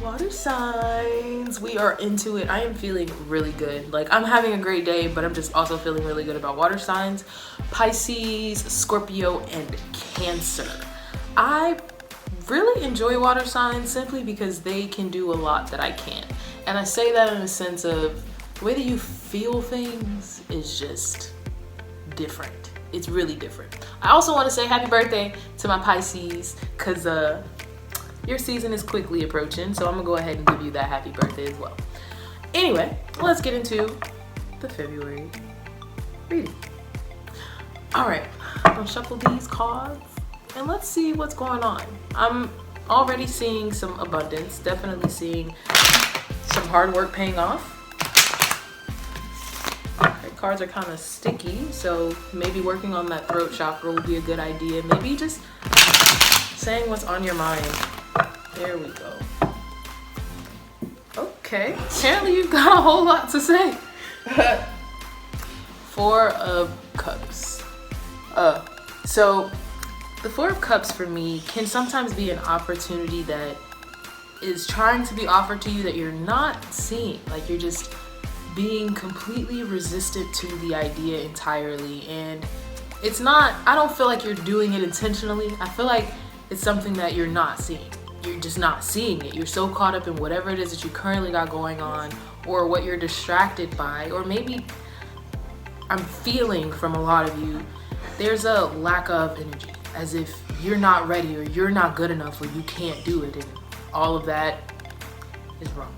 Water signs, we are into it. I am feeling really good. Like, I'm having a great day, but I'm just also feeling really good about water signs. Pisces, Scorpio, and Cancer. I really enjoy water signs simply because they can do a lot that I can't. And I say that in a sense of the way that you feel things is just different. It's really different. I also want to say happy birthday to my Pisces, because your season is quickly approaching, so I'm gonna go ahead and give you that happy birthday as well. Anyway, let's get into the February reading. All right, I'm gonna shuffle these cards and let's see what's going on. I'm already seeing some abundance, definitely seeing some hard work paying off. Okay, cards are kind of sticky, so maybe working on that throat chakra will be a good idea. Maybe just saying what's on your mind. There we go. Okay, apparently you've got a whole lot to say. Four of Cups. So the Four of Cups for me can sometimes be an opportunity that is trying to be offered to you that you're not seeing. Like, you're just being completely resistant to the idea entirely. And it's not, I don't feel like you're doing it intentionally. I feel like it's something that you're not seeing. You're just not seeing it. You're so caught up in whatever it is that you currently got going on, or what you're distracted by, or maybe I'm feeling from a lot of you, there's a lack of energy, as if you're not ready or you're not good enough or you can't do it, and all of that is wrong.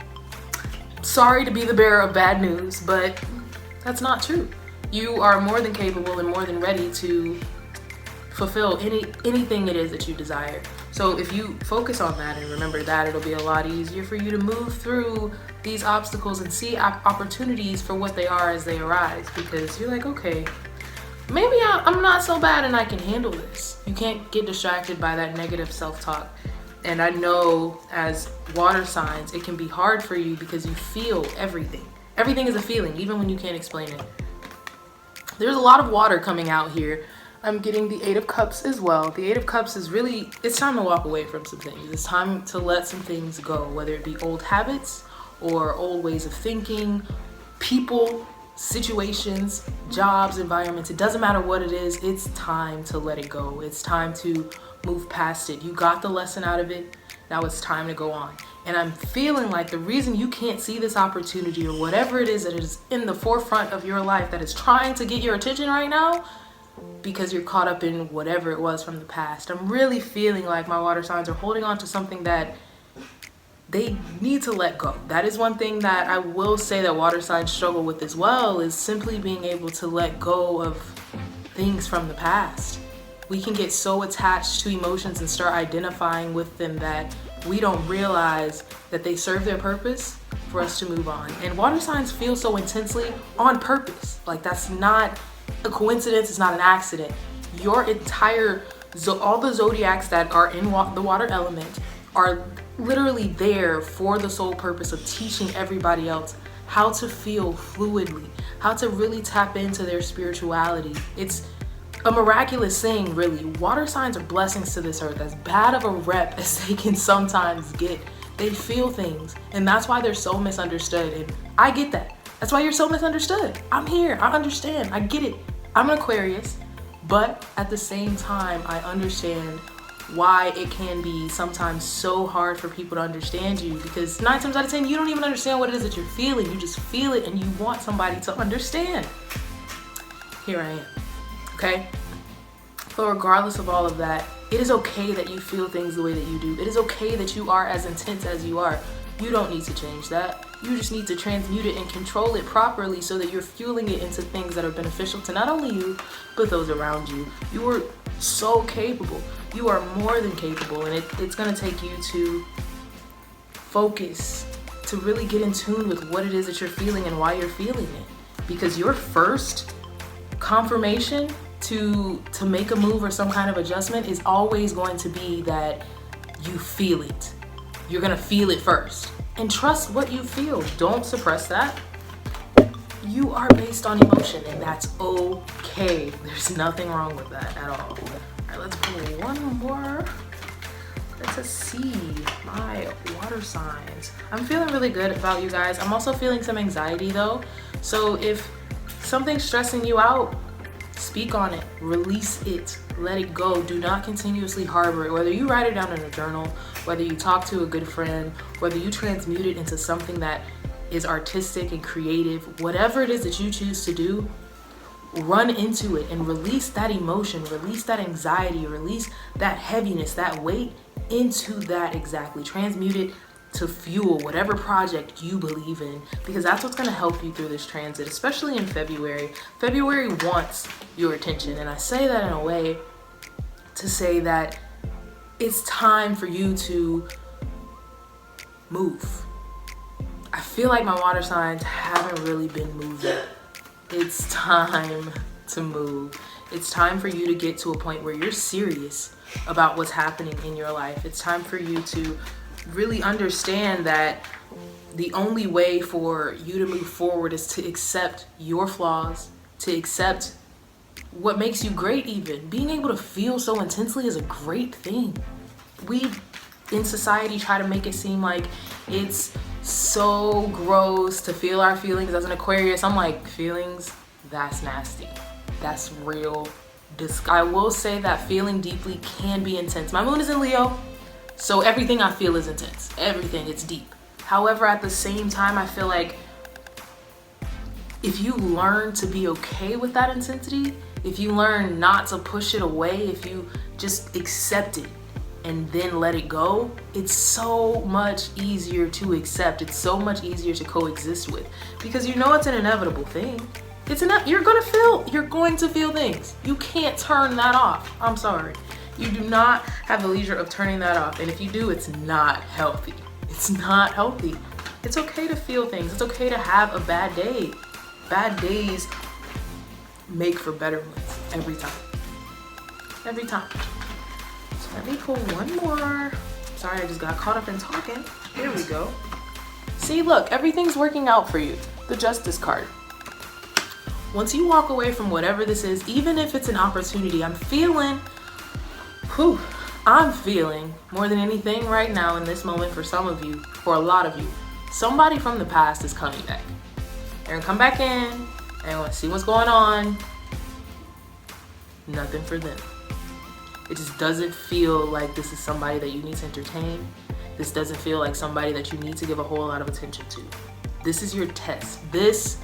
Sorry to be the bearer of bad news, but that's not true. You are more than capable and more than ready to fulfill anything it is that you desire. So if you focus on that and remember that, it'll be a lot easier for you to move through these obstacles and see opportunities for what they are as they arise, because you're like, okay, maybe I'm not so bad and I can handle this. You can't get distracted by that negative self-talk. And I know as water signs, it can be hard for you because you feel everything. Everything is a feeling, even when you can't explain it. There's a lot of water coming out here. I'm getting the Eight of Cups as well. The Eight of Cups is really, it's time to walk away from some things. It's time to let some things go, whether it be old habits or old ways of thinking, people, situations, jobs, environments. It doesn't matter what it is. It's time to let it go. It's time to move past it. You got the lesson out of it. Now it's time to go on. And I'm feeling like the reason you can't see this opportunity or whatever it is that is in the forefront of your life that is trying to get your attention right now, because you're caught up in whatever it was from the past. I'm really feeling like my water signs are holding on to something that they need to let go. That is one thing that I will say that water signs struggle with as well, is simply being able to let go of things from the past. We can get so attached to emotions and start identifying with them that we don't realize that they serve their purpose for us to move on. And water signs feel so intensely on purpose. Like, that's not a coincidence, it's not an accident. Your entire, all the zodiacs that are in the water element are literally there for the sole purpose of teaching everybody else how to feel fluidly, how to really tap into their spirituality. It's a miraculous thing, really. Water signs are blessings to this earth. As bad of a rep as they can sometimes get, they feel things, and that's why they're so misunderstood. And I get that. That's why you're so misunderstood. I'm here, I understand, I get it. I'm an Aquarius, but at the same time, I understand why it can be sometimes so hard for people to understand you, because 9 times out of 10, you don't even understand what it is that you're feeling. You just feel it and you want somebody to understand. Here I am, okay? But regardless of all of that, it is okay that you feel things the way that you do. It is okay that you are as intense as you are. You don't need to change that. You just need to transmute it and control it properly so that you're fueling it into things that are beneficial to not only you, but those around you. You are so capable. You are more than capable, and it's gonna take you to focus, to really get in tune with what it is that you're feeling and why you're feeling it. Because your first confirmation to make a move or some kind of adjustment is always going to be that you feel it. You're gonna feel it first. And trust what you feel. Don't suppress that. You are based on emotion, and that's okay. There's nothing wrong with that at all. All right, let's pull one more Let's see my water signs. I'm feeling really good about you guys. I'm also feeling some anxiety though. So if something's stressing you out, speak on it, release it, let it go. Do not continuously harbor it. Whether you write it down in a journal, whether you talk to a good friend, whether you transmute it into something that is artistic and creative, whatever it is that you choose to do, run into it and release that emotion, release that anxiety, release that heaviness, that weight into that exactly. Transmute it to fuel whatever project you believe in, because that's what's going to help you through this transit, especially in February. February wants your attention, and I say that in a way to say that it's time for you to move. I feel like my water signs haven't really been moving. It's time to move. It's time for you to get to a point where you're serious about what's happening in your life. It's time for you to really understand that the only way for you to move forward is to accept your flaws, to accept what makes you great even. Being able to feel so intensely is a great thing. We in society try to make it seem like it's so gross to feel our feelings. As an Aquarius, I'm like, feelings? That's nasty. That's real. I will say that feeling deeply can be intense. My moon is in Leo, so everything I feel is intense. Everything, it's deep. However, at the same time, I feel like if you learn to be okay with that intensity, if you learn not to push it away, if you just accept it and then let it go, it's so much easier to accept. It's so much easier to coexist with, because you know it's an inevitable thing. You're going to feel things. You can't turn that off. I'm sorry. You do not have the leisure of turning that off. And if you do, it's not healthy. It's not healthy. It's okay to feel things. It's okay to have a bad day. Bad days make for better ones every time. Every time. So let me pull one more. Sorry, I just got caught up in talking. Here we go. See, look, everything's working out for you. The Justice card. Once you walk away from whatever this is, even if it's an opportunity, I'm feeling more than anything right now in this moment for some of you, for a lot of you, somebody from the past is coming back. They're gonna come back in and want to see what's going on. Nothing for them. It just doesn't feel like this is somebody that you need to entertain. This doesn't feel like somebody that you need to give a whole lot of attention to. This is your test. This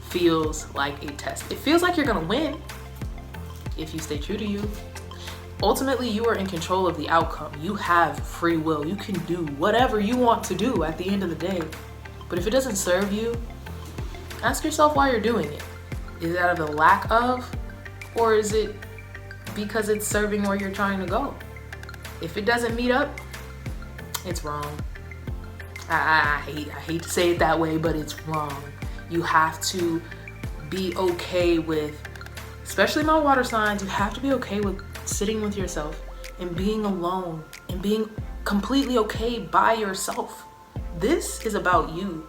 feels like a test. It feels like you're gonna win if you stay true to you. Ultimately, you are in control of the outcome. You have free will. You can do whatever you want to do at the end of the day. But if it doesn't serve you, ask yourself why you're doing it. Is it out of the lack of, or is it because it's serving where you're trying to go? If it doesn't meet up, it's wrong. I hate to say it that way, but it's wrong. You have to be okay with, especially my water signs, you have to be okay with sitting with yourself and being alone and being completely okay by yourself. This is about you,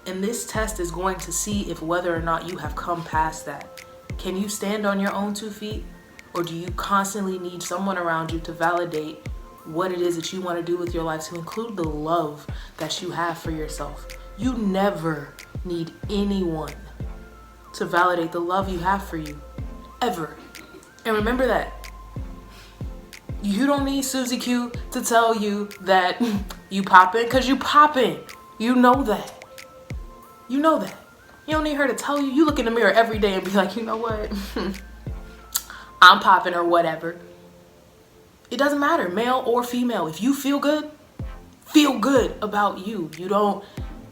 and this test is going to see if whether or not you have come past that. Can you stand on your own 2 feet, or do you constantly need someone around you to validate what it is that you want to do with your life, to include the love that you have for yourself? You never need anyone to validate the love you have for you, ever. And remember that. You don't need Susie Q to tell you that you poppin', because you poppin'. You know that. You know that. You don't need her to tell you. You look in the mirror every day and be like, you know what? I'm popping or whatever. It doesn't matter, male or female. If you feel good about you.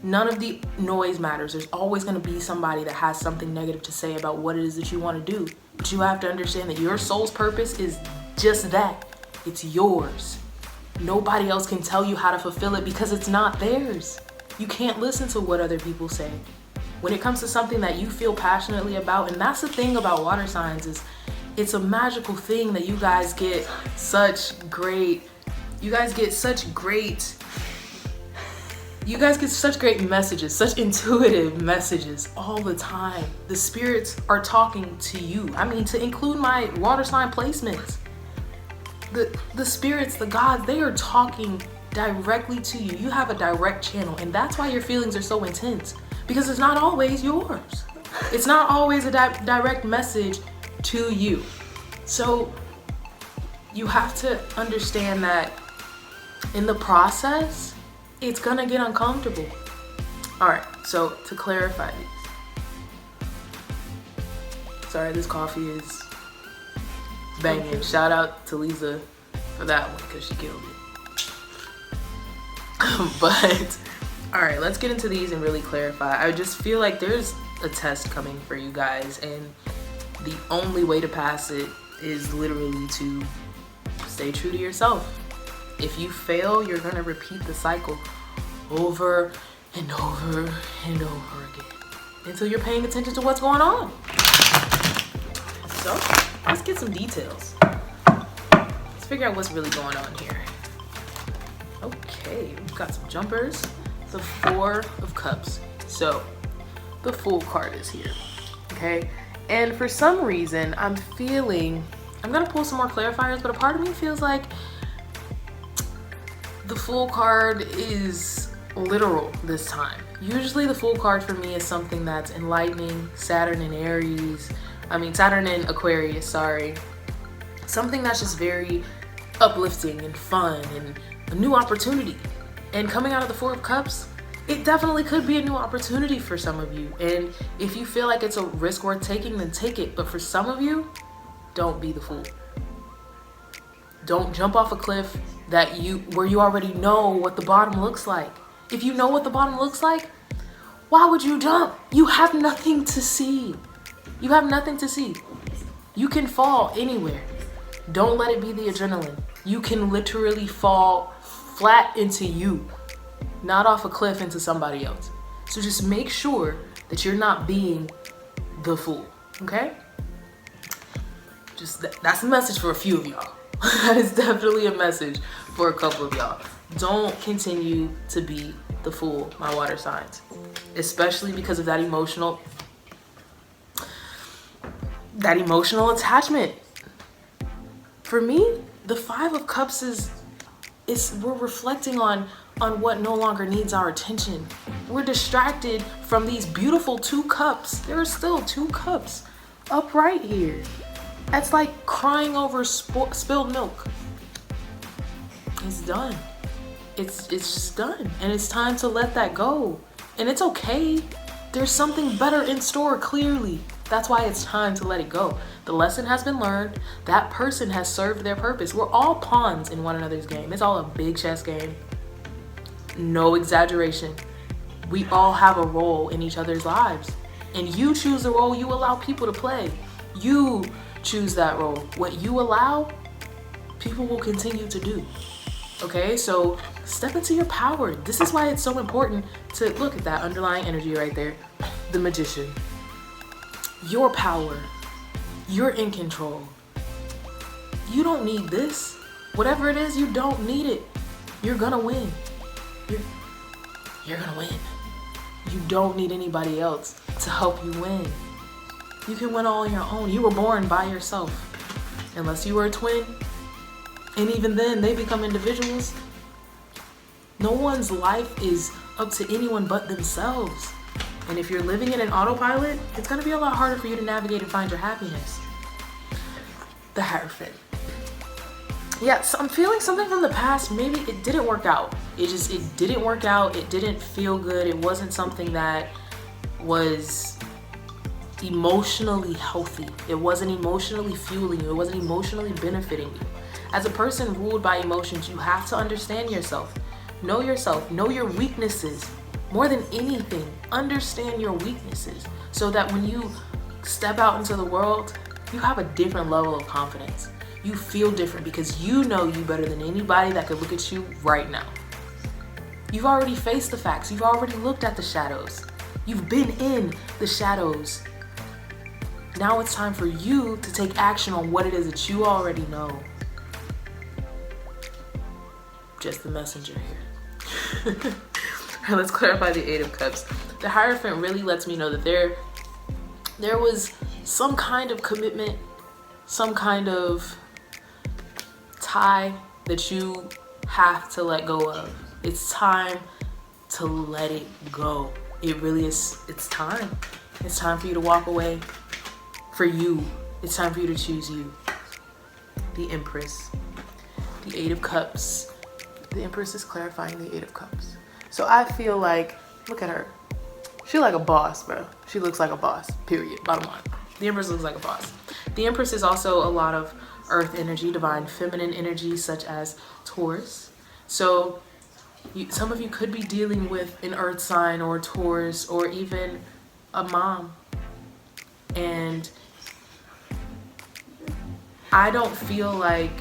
None of the noise matters. There's always going to be somebody that has something negative to say about what it is that you want to do. But you have to understand that your soul's purpose is just that. It's yours. Nobody else can tell you how to fulfill it because it's not theirs. You can't listen to what other people say. When it comes to something that you feel passionately about, and that's the thing about water signs, is it's a magical thing that you guys get such great messages, such intuitive messages all the time. The spirits are talking to you. I mean, to include my water sign placements. the spirits, the gods, they are talking directly to you. You have a direct channel, and that's why your feelings are so intense, because it's not always yours. It's not always a direct message to you. So you have to understand that in the process, it's gonna get uncomfortable. All right, so to clarify these. Sorry, this coffee is banging. Shout out to Lisa for that one, because she killed it. But all right, let's get into these and really clarify. I just feel like there's a test coming for you guys, and the only way to pass it is literally to stay true to yourself. If you fail, you're gonna repeat the cycle over and over and over again until you're paying attention to what's going on. So let's get some details. Let's figure out what's really going on here. Okay, we've got some jumpers. The Four of Cups. So the Fool card is here, okay? And for some reason, I'm gonna pull some more clarifiers, but a part of me feels like the Fool card is literal this time. Usually the Fool card for me is something that's enlightening, Saturn and Aquarius, sorry. Something that's just very uplifting and fun and a new opportunity. And coming out of the Four of Cups, it definitely could be a new opportunity for some of you. And if you feel like it's a risk worth taking, then take it. But for some of you, don't be the fool. Don't jump off a cliff where you already know what the bottom looks like. If you know what the bottom looks like, why would you jump? You have nothing to see. You have nothing to see. You can fall anywhere. Don't let it be the adrenaline. You can literally fall flat into you, not off a cliff into somebody else. So just make sure that you're not being the fool, okay? That's a message for a few of y'all. That is definitely a message for a couple of y'all. Don't continue to be the fool, my water signs, especially because of that emotional attachment. For me, the Five of Cups is we're reflecting on what no longer needs our attention. We're distracted from these beautiful two cups. There are still two cups up right here. That's like crying over spilled milk. It's done. It's just done. And it's time to let that go. And it's okay. There's something better in store, clearly. That's why it's time to let it go. The lesson has been learned. That person has served their purpose. We're all pawns in one another's game. It's all a big chess game. No exaggeration. We all have a role in each other's lives. And you choose the role you allow people to play. You choose that role. What you allow, people will continue to do. Okay, so step into your power. This is why it's so important to look at that underlying energy right there. The Magician. Your power. You're in control. You don't need this. Whatever it is, you don't need it. You're gonna win. You're gonna win. You don't need anybody else to help you win. You can win all on your own. You were born by yourself. Unless you were a twin. And even then, they become individuals. No one's life is up to anyone but themselves. And if you're living in an autopilot, it's gonna be a lot harder for you to navigate and find your happiness. The Hierophant. Yeah, so I'm feeling something from the past. Maybe it didn't work out. It didn't work out. It didn't feel good. It wasn't something that was emotionally healthy. It wasn't emotionally fueling you. It wasn't emotionally benefiting you. As a person ruled by emotions, you have to understand yourself. Know yourself. Know your weaknesses. More than anything, understand your weaknesses so that when you step out into the world, you have a different level of confidence. You feel different because you know you better than anybody that could look at you right now. You've already faced the facts. You've already looked at the shadows. You've been in the shadows. Now it's time for you to take action on what it is that you already know. Just the messenger here. Let's clarify the Eight of Cups. The Hierophant really lets me know that there was some kind of commitment, some kind of tie that you have to let go of. It's time to let it go. It really is. It's time. It's time for you to walk away. For you. It's time for you to choose you. The Empress. The Eight of Cups. The Empress is clarifying the Eight of Cups. So I feel like, look at her. She like a boss, bro. She looks like a boss, period, bottom line. The Empress looks like a boss. The Empress is also a lot of earth energy, divine feminine energy, such as Taurus. So some of you could be dealing with an earth sign or Taurus or even a mom. And I don't feel like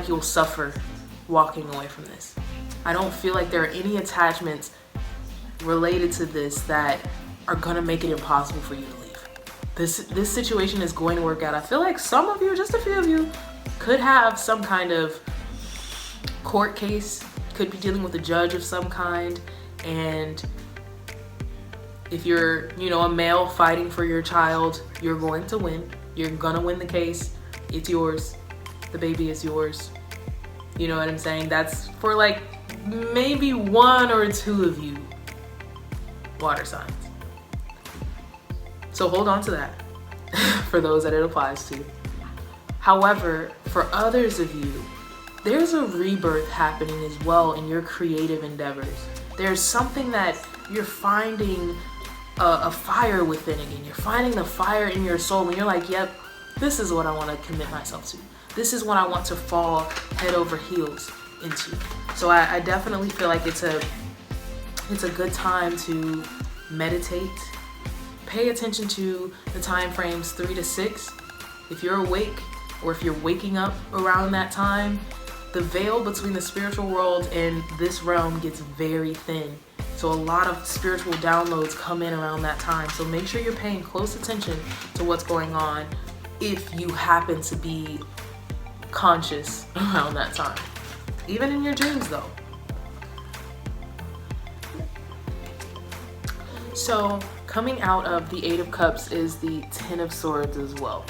you'll suffer walking away from this. I don't feel like there are any attachments related to this that are gonna make it impossible for you to leave. This situation is going to work out. I feel like some of you, just a few of you, could have some kind of court case, could be dealing with a judge of some kind, and if you're, a male fighting for your child, you're going to win. You're gonna win the case. It's yours. The baby is yours. You know what I'm saying? That's for like maybe one or two of you water signs. So hold on to that for those that it applies to. However, for others of you, there's a rebirth happening as well in your creative endeavors. There's something that you're finding a fire within again. You're finding the fire in your soul and you're like, yep, this is what I want to commit myself to. This is what I want to fall head over heels into. So I definitely feel like it's a good time to meditate. Pay attention to the time frames 3 to 6. If you're awake or if you're waking up around that time, the veil between the spiritual world and this realm gets very thin. So a lot of spiritual downloads come in around that time. So make sure you're paying close attention to what's going on if you happen to be conscious around that time. Even in your dreams though. So coming out of the Eight of Cups is the Ten of Swords as well.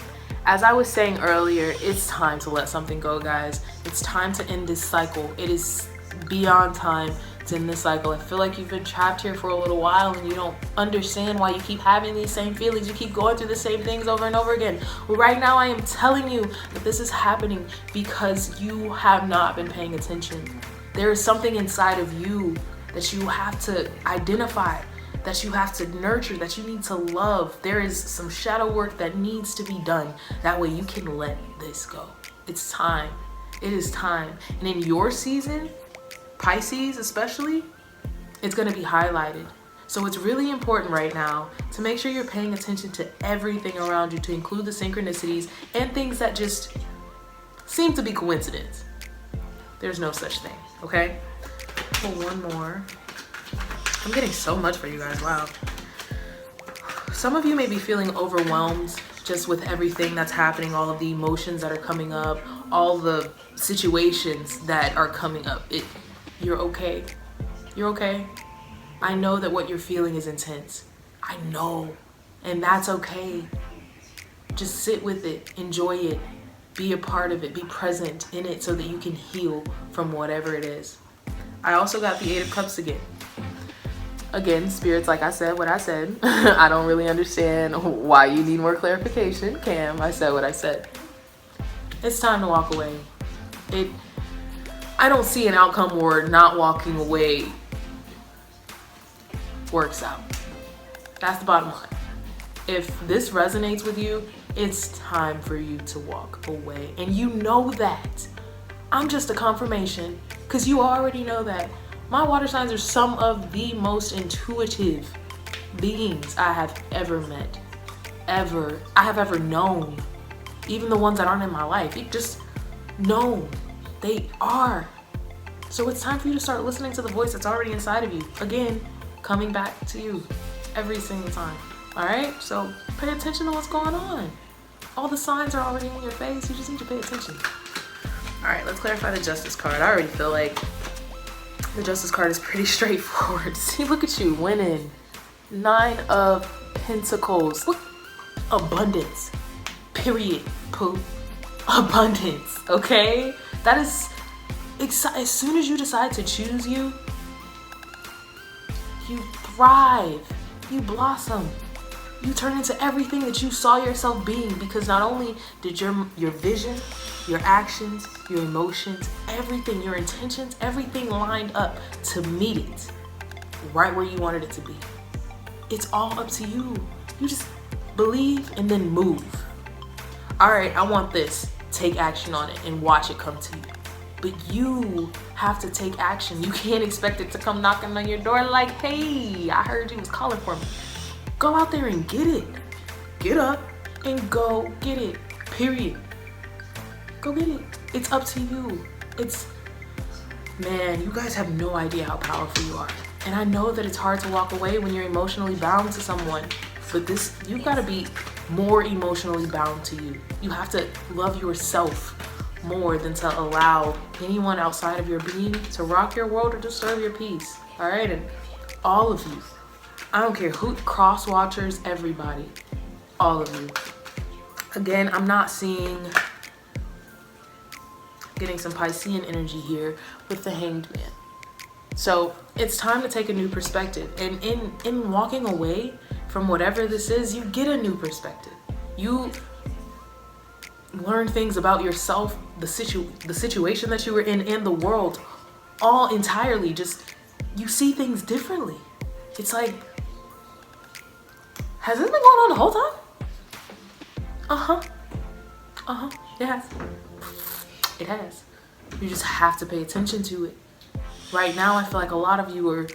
As I was saying earlier, it's time to let something go, guys. It's time to end this cycle. It is beyond time to end this cycle. I feel like you've been trapped here for a little while and you don't understand why you keep having these same feelings. You keep going through the same things over and over again. Well, right now I am telling you that this is happening because you have not been paying attention. There is something inside of you that you have to identify, that you have to nurture, that you need to love. There is some shadow work that needs to be done. That way you can let this go. It's time. It is time. And in your season, Pisces especially, it's going to be highlighted. So it's really important right now to make sure you're paying attention to everything around you, to include the synchronicities and things that just seem to be coincidence. There's no such thing, okay? Well, one more. I'm getting so much for you guys, wow. Some of you may be feeling overwhelmed just with everything that's happening, all of the emotions that are coming up, all the situations that are coming up. You're okay. You're okay. I know that what you're feeling is intense. I know. And that's okay. Just sit with it. Enjoy it. Be a part of it. Be present in it so that you can heal from whatever it is. I also got the Eight of Cups again. Again, spirits, like I said what I said. I don't really understand why you need more clarification. Cam, I said what I said. It's time to walk away. I don't see an outcome where not walking away works out. That's the bottom line. If this resonates with you, it's time for you to walk away. And you know that. I'm just a confirmation because you already know that. My water signs are some of the most intuitive beings I have ever met. I have ever known. Even the ones that aren't in my life. You just know. They are. So it's time for you to start listening to the voice that's already inside of you. Again, coming back to you every single time. All right? So pay attention to what's going on. All the signs are already in your face. You just need to pay attention. All right, let's clarify the Justice card. I already feel like the Justice card is pretty straightforward. See, look at you winning. 9 of Pentacles. Look, abundance. Period. Pooh. abundance, okay? That is, as soon as you decide to choose you, you thrive, you blossom, you turn into everything that you saw yourself being, because not only did your vision, your actions, your emotions, everything, your intentions, everything lined up to meet it right where you wanted it to be. It's all up to you. You just believe and then move. All right, I want this. Take action on it and watch it come to you. But you have to take action. You can't expect it to come knocking on your door like, hey, I heard you was calling for me. Go out there and get it. Get up and go get it, period. Go get it. It's up to you. Man, you guys have no idea how powerful you are. And I know that it's hard to walk away when you're emotionally bound to someone, but you've got to be more emotionally bound to you. You have to love yourself more than to allow anyone outside of your being to rock your world or disturb your peace. All right, and all of you, I don't care who, cross watchers, everybody, all of you. Again, I'm not getting some Piscean energy here with the Hanged Man. So it's time to take a new perspective. And in walking away from whatever this is, you get a new perspective. You learn things about yourself, the situation that you were in, and the world, all entirely. Just, you see things differently. It's like, has this been going on the whole time? It has. It has. You just have to pay attention to it. Right now, I feel like a lot of you are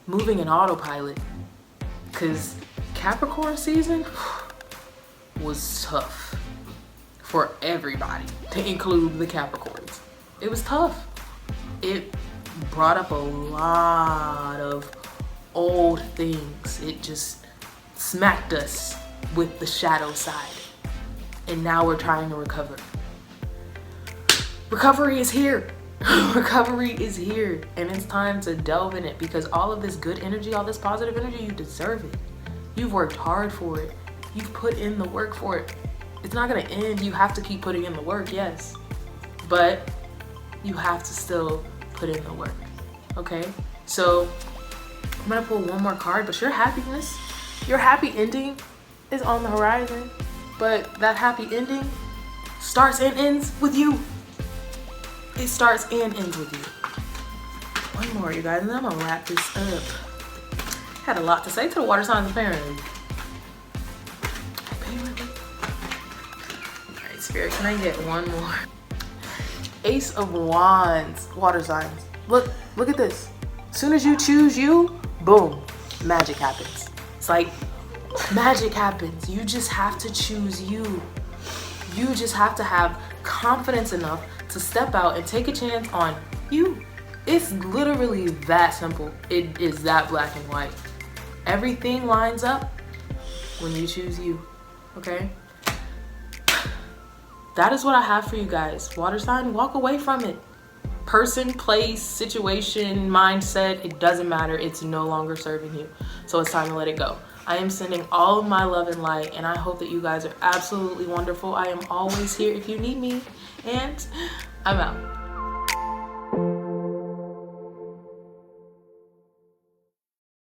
moving in autopilot, because Capricorn season was tough for everybody, to include the Capricorns. It was tough. It brought up a lot of old things. It just smacked us with the shadow side. And now we're trying to recover. Recovery is here. Recovery is here, and it's time to delve in it, because all of this good energy, all this positive energy, you deserve it. You've worked hard for it. You've put in the work for it. It's not gonna end. You have to keep putting in the work, yes, but you have to still put in the work, okay? So I'm gonna pull one more card, but your happiness, your happy ending is on the horizon, but that happy ending starts and ends with you. It starts and ends with you. One more, you guys, and then I'm gonna wrap this up. Had a lot to say to the water signs, apparently. All right, Spirit, can I get one more? Ace of Wands, water signs. Look at this. As soon as you choose you, boom, magic happens. It's like magic happens. You just have to choose you. You just have to have confidence enough to step out and take a chance on you. It's literally that simple. It is that black and white. Everything lines up when you choose you, okay? That is what I have for you guys. Water sign, walk away from it. Person, place, situation, mindset, it doesn't matter. It's no longer serving you. So it's time to let it go. I am sending all of my love and light, and I hope that you guys are absolutely wonderful. I am always here if you need me, and I'm out.